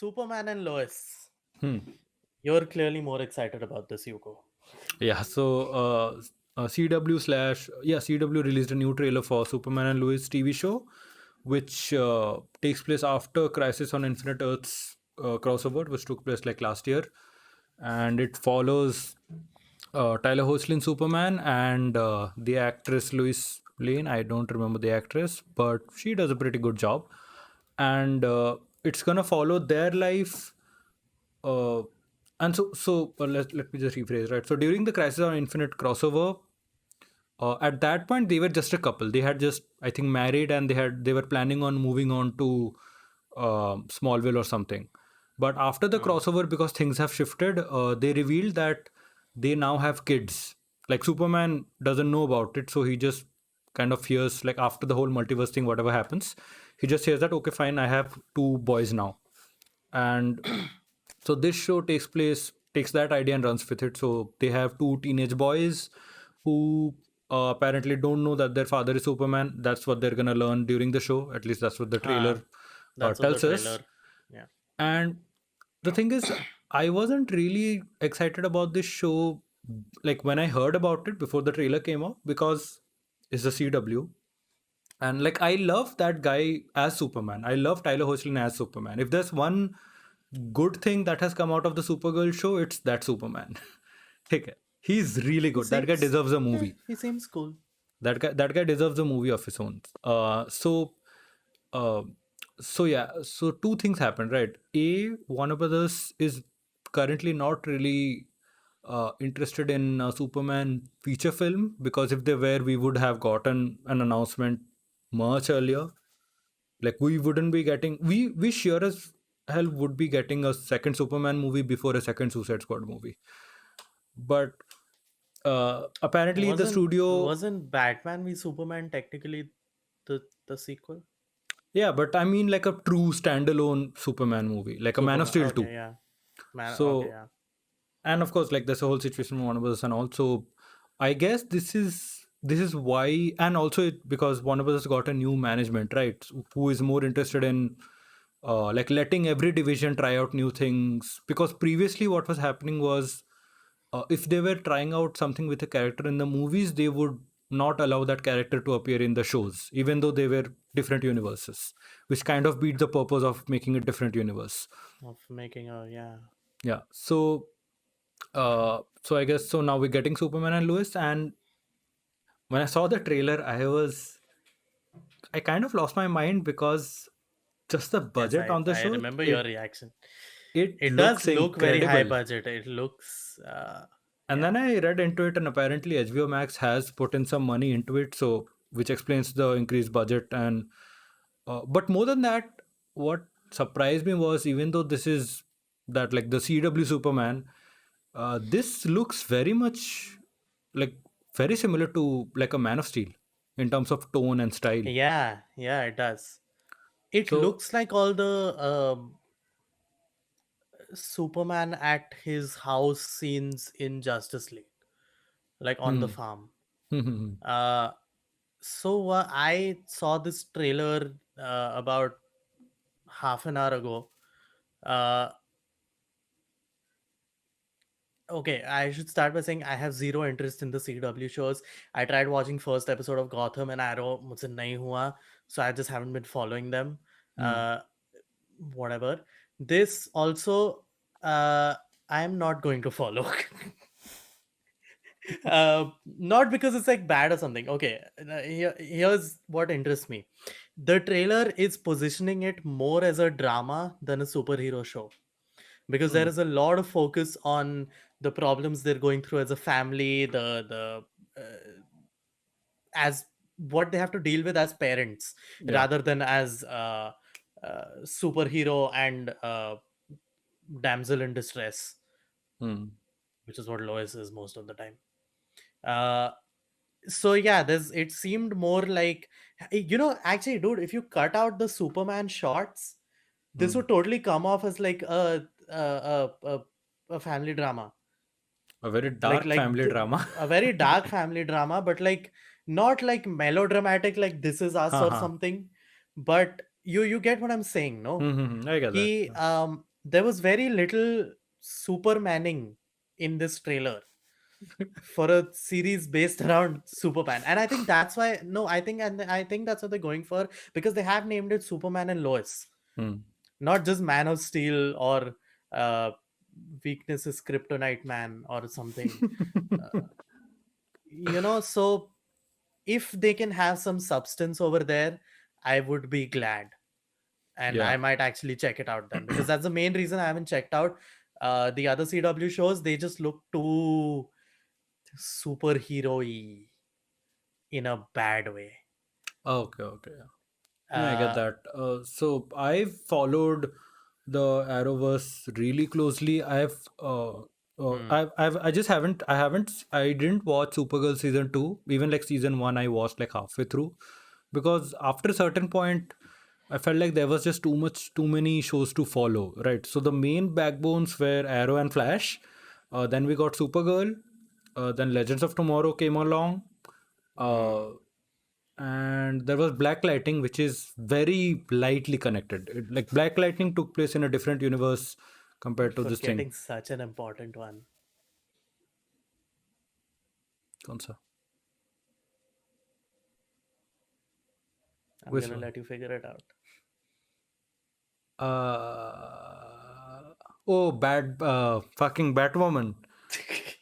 Superman and Lois. Hmm. You're clearly more excited about this, Yuko. Yeah. CW released a new trailer for Superman and Lois TV show, which takes place after Crisis on Infinite Earths crossover, which took place like last year, and it follows Tyler Hoechlin Superman and the actress Lois Lane. I don't remember the actress, but she does a pretty good job, and it's gonna follow their life. Uh, let me just rephrase, right? So during the Crisis on Infinite crossover, at that point they were just a couple. They had just, I think, married, and they were planning on moving on to Smallville or something. But after the Hmm. crossover, because things have shifted, they revealed that they now have kids. Like Superman doesn't know about it, so he just kind of hears, like, after the whole multiverse thing, whatever happens, he just hears that, okay, fine, I have two boys now. And so this show takes that idea and runs with it. So they have two teenage boys who apparently don't know that their father is Superman. That's what they're gonna learn during the show. At least that's what the Uh, trailer that's what the tells us. trailer. Yeah. And the thing is, I wasn't really excited about this show, like when I heard about it before the trailer came out, because it's the CW. And like, I love that guy as Superman. I love Tyler Hoechlin as Superman. If there's one good thing that has come out of the Supergirl show, it's that Superman. Okay, he's really He good. That guy seems. deserves a Yeah, movie. he seems cool. That guy deserves a movie of his own. Uh, so yeah. So two things happened, right? A, Warner Brothers is currently not really interested in Superman feature film, because if they were, we would have gotten an announcement much earlier. Like, we wouldn't be getting, we sure as hell would be getting a second Superman movie before a second Suicide Squad movie. But apparently the Wasn't studio, wasn't Batman v Superman technically the sequel? yeah, but I mean like a true standalone Superman movie, like a Man of Superman. Steel Okay, 2. yeah. Man. Okay, So, yeah. and of course, like, there's a whole situation with Warner Brothers, and also I guess this is why, and also because Warner Brothers got a new management, right, who is more interested in like letting every division try out new things. Because previously what was happening was, if they were trying out something with a character in the movies, they would not allow that character to appear in the shows, even though they were different universes, which kind of beat the purpose of making a different universe. Of making a yeah. Yeah. So I guess, so now we're getting Superman and Lois, and when I saw the trailer, I kind of lost my mind, because just the Yes, budget I on the I show, remember your it reaction. it It does looks look very high incredible. budget. It looks. And Yeah. then I read into it, and apparently HBO Max has put in some money into it, so which explains the increased budget. And but more than that, what surprised me was, even though this is that, like, the CW Superman, this looks very much like very similar to like a Man of Steel in terms of tone and style. Yeah, yeah, it does. It So, looks like all the Superman at his house scenes in Justice League, like on the hmm. farm. Hmm. Uh, I saw this trailer about half an hour ago. Uh, okay, I should start by saying I have zero interest in the CW shows. I tried watching first episode of Gotham and Arrow, मुझसे नहीं हुआ, so I just haven't been following them. Hmm. Uh, Whatever. This also, I am not going to follow. Not because it's like bad or something. Okay, here's what interests me. The trailer is positioning it more as a drama than a superhero show, because there Hmm. is a lot of focus on the problems they're going through as a family, the as what they have to deal with as parents, Yeah. rather than as superhero and damsel in distress, Hmm. which is what Lois is most of the time. Uh, so yeah, there's it seemed more like, actually, dude, if you cut out the Superman shots, this Hmm. would totally come off as like a family drama, A very like dark family drama. a very dark family drama, but like not like melodramatic like This Is Us or Haha. something. But you get what I'm saying, no? I get that. He Yeah. there was very little Supermaning in this trailer for a series based around Superman. And I think that's why no, I think that's what they're going for, because they have named it Superman and Lois, Hmm. not just Man of Steel or uh, Weakness is Kryptonite Man or something. So if they can have some substance over there, I would be glad. And Yeah. I might actually check it out then, because that's the main reason I haven't checked out the other CW shows. They just look too superhero-y in a bad way. Okay, okay. No, I get Uh, that. So I've followed the Arrowverse really closely. hmm, I just I didn't watch Supergirl season 2. Even like season 1, I watched like halfway through, because after a certain point, I felt like there was just too many shows to follow, right? So the main backbones were Arrow and Flash. Then we got Supergirl. Then Legends of Tomorrow came along. hmm. Uh, and there was Black Lightning, which is very lightly connected. Like Black Lightning took place in a different universe You're compared to this thing. forgetting such an important one. कौन सा? I'm Which gonna one? let you figure it out. Uh, oh, fucking Batwoman.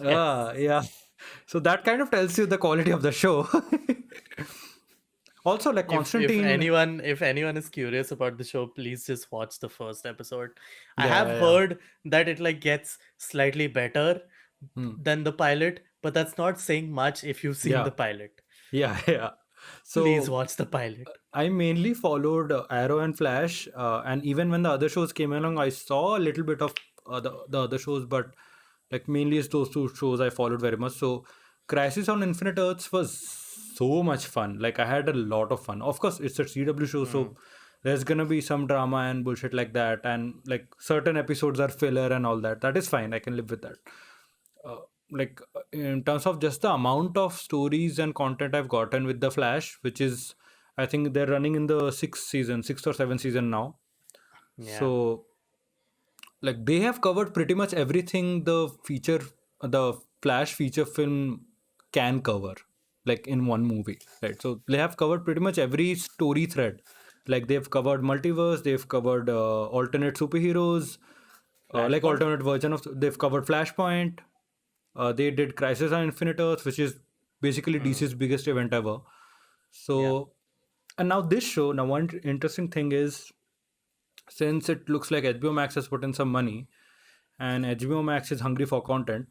Yes. Yeah. So that kind of tells you the quality of the show. Also, like If Constantine. anyone is curious about the show, please just watch the first episode. I Yeah, have yeah, yeah. heard that it like gets slightly better Hmm. than the pilot, but that's not saying much if you've seen Yeah, the pilot. yeah, yeah. Please So watch the pilot. I mainly followed Arrow and Flash, and even when the other shows came along, I saw a little bit of the other shows, but like mainly it's those two shows I followed very much. So Crisis on Infinite Earths was so much fun. Like I had a lot of fun. Of course, it's a CW show, Hmm. so there's gonna be some drama and bullshit like that, and like certain episodes are filler and all that. That is fine. I can live with that. uh, in terms of just the amount of stories and content I've gotten with the Flash, which is, I think they're running in the sixth or seventh season now. Yeah. So like they have covered pretty much everything the Flash feature film can cover, like in one movie, right? So they have covered pretty much every story thread. Like they've covered multiverse, they've covered alternate superheroes, like Flashpoint. alternate version of, they've covered Flashpoint. They did Crisis on Infinite Earth, which is basically Hmm. DC's biggest event ever. Yeah. So, and now this show, now one interesting thing is, since it looks like HBO Max has put in some money and HBO Max is hungry for content,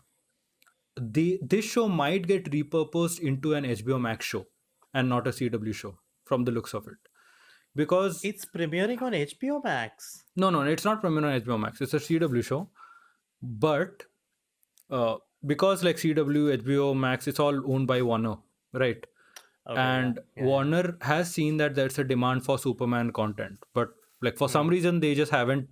this show might get repurposed into an HBO Max show and not a CW show from the looks of it. Because, It's premiering on HBO Max. no, it's not premiering on HBO Max, it's a CW show. But uh, because like CW, HBO Max, it's all owned by Warner, right? Okay. Yeah. And Yeah. Yeah. Warner has seen that there's a demand for Superman content, but like for some Hmm. reason they just haven't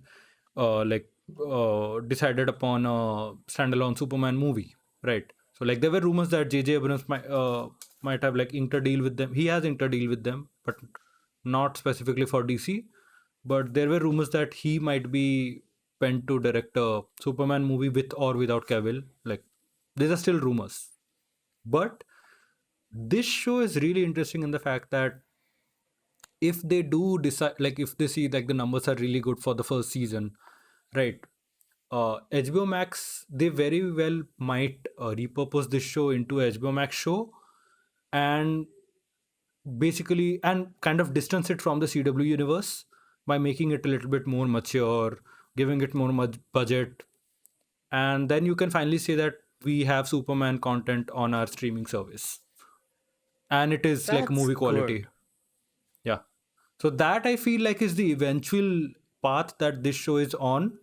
decided upon a standalone Superman movie, right? So like there were rumors that JJ Abrams might have like inked a deal with them. He has inked a deal with them, but not specifically for DC. But there were rumors that he might be penned to direct a Superman movie with or without Cavill. Like these are still rumors, but this show is really interesting in the fact that if they do decide, like if they see like the numbers are really good for the first season, right? HBO Max, they very well might repurpose this show into a HBO Max show, and basically and kind of distance it from the CW universe by making it a little bit more mature, giving it more budget, and then you can finally say that we have Superman content on our streaming service, and it is like That's movie quality. good. Yeah. So that I feel like is the eventual path that this show is on,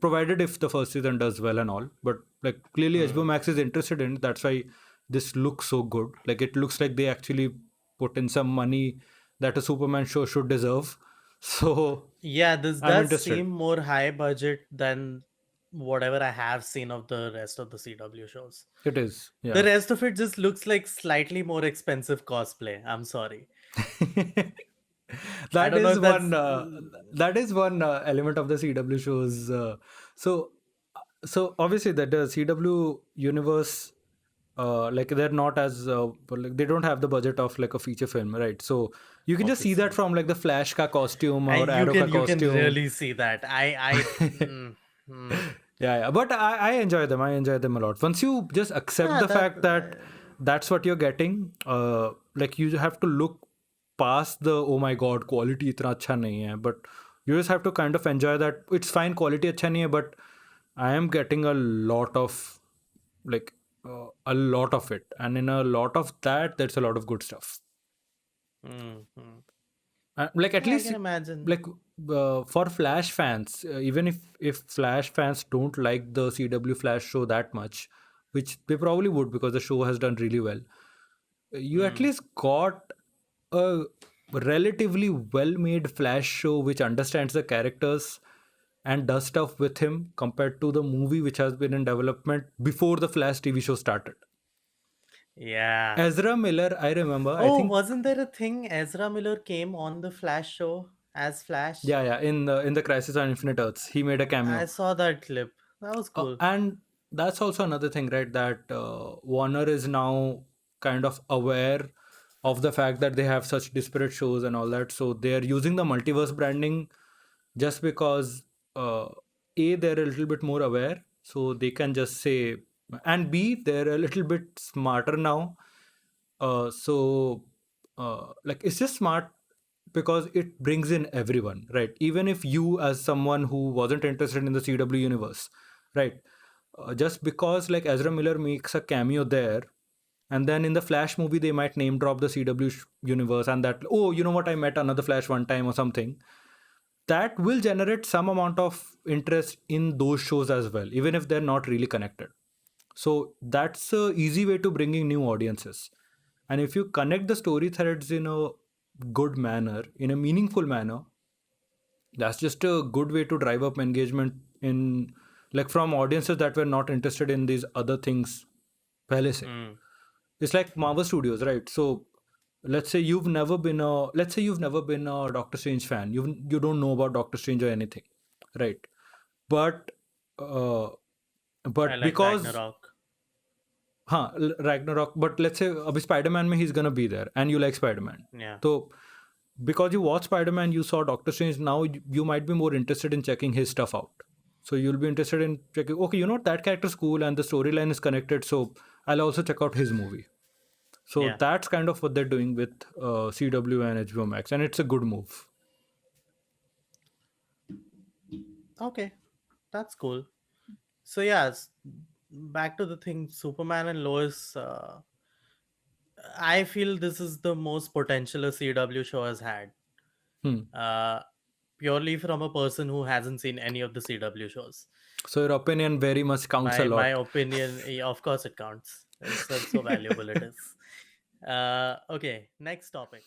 provided if the first season does well and all. But like clearly HBO Hmm. Max is interested in it. That's why this looks so good. Like it looks like they actually put in some money that a Superman show should deserve. So Yeah, this I'm does interested. seem more high budget than whatever I have seen of the rest of the CW shows. It is. The Yeah. rest of it just looks like slightly more expensive cosplay. I'm sorry. I that don't know is if that's one element of the CW shows. So so obviously that the CW universe, like they're not as like they don't have the budget of like a feature film, right? So you can just see that obviously. from like the Flash ka costume or You Arrow ka can costume. really see that. Yeah, but I enjoy them. I enjoy them a lot. Once you just accept Yeah, the that fact that that's what you're getting, like you have to look past the oh my god quality इतना अच्छा नहीं है, but you just have to kind of enjoy that it's fine quality अच्छा नहीं है, but I am getting a lot of like a lot of it, and in a lot of that there's a lot of good stuff. mm. Like at Yeah, I least can imagine. like for Flash fans, even if Flash fans don't like the CW Flash show that much, which they probably would because the show has done really well, you at Mm. least got a relatively well made Flash show which understands the characters and does stuff with him compared to the movie which has been in development before the Flash TV show started. Yeah. Ezra Miller, I remember, I Oh, think. wasn't there a thing? Ezra Miller came on the Flash show as Flash. Yeah, in the Crisis on Infinite Earths, he made a I cameo. saw that clip. That was cool. And that's also another thing, right? That Warner is now kind of aware of the fact that they have such disparate shows and all that. So they're using the multiverse branding just because A, they're a little bit more aware. So they can just say, and B, they're a little bit smarter now. Like it's just smart because it brings in everyone, right? Even if you, as someone who wasn't interested in the CW universe, right? Just because like Ezra Miller makes a cameo there, and then in the Flash movie they might name drop the CW universe, and that, oh, you know what, I met another Flash one time or something, that will generate some amount of interest in those shows as well, even if they're not really connected. So that's a easy way to bringing new audiences. And if you connect the story threads in a good manner, in a meaningful manner, that's just a good way to drive up engagement in, like, from audiences that were not interested in these other things pehle se. Mm. It's like Marvel Studios, right? So let's say you've never been a Doctor Strange fan. You don't know about Doctor Strange or anything, right? But uh, I but like because Ragnarok. Ragnarok, but let's say अभी Spider-Man में he's gonna be there and you like Spider-Man. Yeah. So because you watched Spider-Man, you saw Doctor Strange, now you might be more interested in checking his stuff out. So you'll be interested in checking, okay, you know what, that character's cool and the storyline is connected, so I'll also check out his movie. So Yeah. that's kind of what they're doing with CW and HBO Max, and it's a good move. Okay. That's cool. So yes, back to the thing, Superman and Lois. I feel this is the most potential a CW show has had. Hmm. Uh, Purely from a person who hasn't seen any of the CW shows. So your opinion very much counts a My lot. opinion, of course, it counts. It's so valuable. It is. Okay. Next topic.